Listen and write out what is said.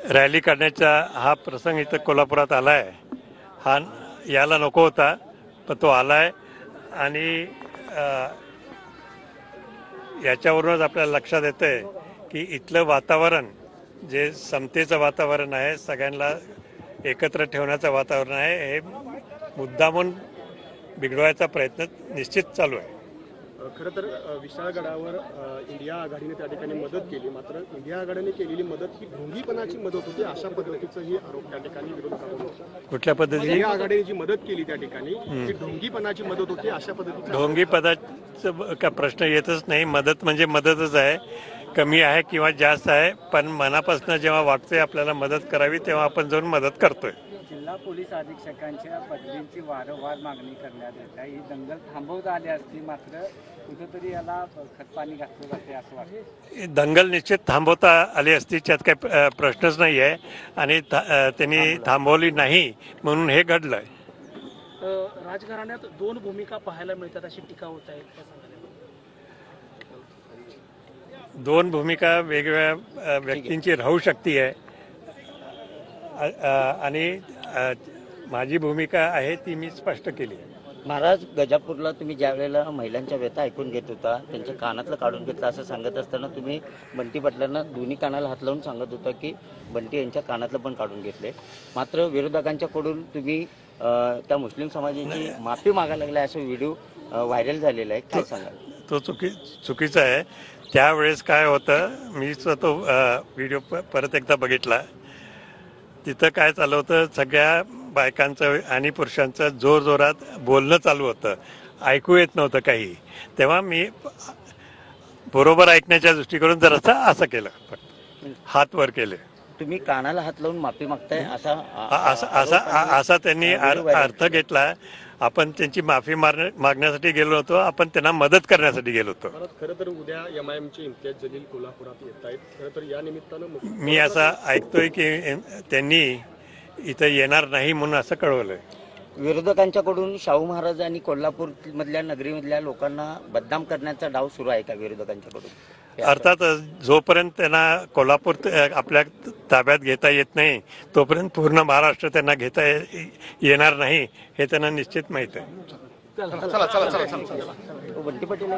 Rally काढण्याचा हा प्रसंग इथं कोल्हापुरात आलाय, हा यायला नको होता पण तो आलाय आणि याच्यावरूनच आपल्याला लक्षात येतंय की इथलं वातावरण जे समतेचं वातावरण आहे, सगळ्यांना एकत्र ठेवण्याचं वातावरण आहे, हे मुद्दामून बिघडवायचा प्रयत्न निश्चित चालू आहे। खरं तर विशाळगडावर इंडिया आघाडीने त्या ठिकाणी मदत केली, मात्र इंडिया आघाडीने केलेली मदत ही ढोंगीपणाची मदत होती अशा पद्धतीचाही आरोप त्या ठिकाणी विरोधकांकडून होता। कुठल्या पद्धतीने इंडिया आघाडीने जी मदत केली त्या ठिकाणी ती ढोंगीपणाची मदत होती अशा पद्धतीचा ढोंगीपणाचा का प्रश्न येतच नाही। मदत म्हणजे मदतच आहे, कमी आहे किंवा जास्त आहे, पण मनापासून जेव्हा वाटते आपल्याला मदत करावी तेव्हा आपण जाऊन मदत करतोय। जिल्हा पोलीस अधीक्षकांच्या बदलींची वारंवार मागणी करण्यात येते, ही दंगल थांबवता आली असती, मात्र कुठेतरी याला खतपाणी घातलं जाते असं वाटतं। दंगल निश्चित थांबवता आली असती, त्यात काही प्रश्नच नाही आहे आणि त्यांनी थांबवली नाही म्हणून हे घडलंय। राजघराण्यात दोन भूमिका पाहायला मिळतात अशी टीका होत आहे, दोन भूमिका वेगवेगळ्या व्यक्तींची राहू शकते आहे आणि माझी भूमिका आहे ती मी स्पष्ट केली आहे। महाराज, गजापूरला तुम्ही ज्या वेळेला महिलांच्या व्यथा ऐकून घेत होता, त्यांच्या कानातलं काढून घेतलं असं सांगत असताना तुम्ही बंटी पाटलांना दोन्ही कानाला हात लावून सांगत होता की बंटी यांच्या कानातलं पण काढून घेतले, मात्र विरोधकांच्याकडून तुम्ही त्या मुस्लिम समाजाची माफी मागायला लागलाय असं व्हिडिओ व्हायरल झालेला आहे, काय सांगाल? तो चुकीचा आहे। त्यावेळेस काय होतं, मी तो व्हिडिओ परत एकदा बघितला, तिथं काय चालू होतं, सगळ्या बायकांचं आणि पुरुषांचं जोरजोरात बोलणं चालू होतं, ऐकू येत नव्हतं काही। तेव्हा मी बरोबर ऐकण्याच्या दृष्टीकोनातून जरासं असं केलं, हात वर केले। तुम्ही कानाला हात लावून माफी मागताय असा त्यांनी अर्थ घेतला। आपण त्यांची माफी मागण्यासाठी गेलो होतो, आपण त्यांना मदत करण्यासाठी गेलो होतो। खरं तर उद्या एमआयएमचे इम्तियाज जलील कोल्हापुरात येत आहेत, खरं तर या निमित्तानं मी असं ऐकतोय की त्यांनी इथं येणार नाही म्हणून असं कळवलंय। विरोधकांच्याकडून शाहू महाराज आणि कोल्हापूर मधल्या नगरीमधल्या लोकांना बदनाम करण्याचा डाव सुरू आहे का विरोधकांच्याकडून? अर्थात जोपर्यंत त्यांना कोल्हापूर आपल्या ताब्यात घेता येत नाही तोपर्यंत पूर्ण महाराष्ट्र त्यांना घेता येणार नाही हे त्यांना निश्चित माहित आहे। बंटी पाटील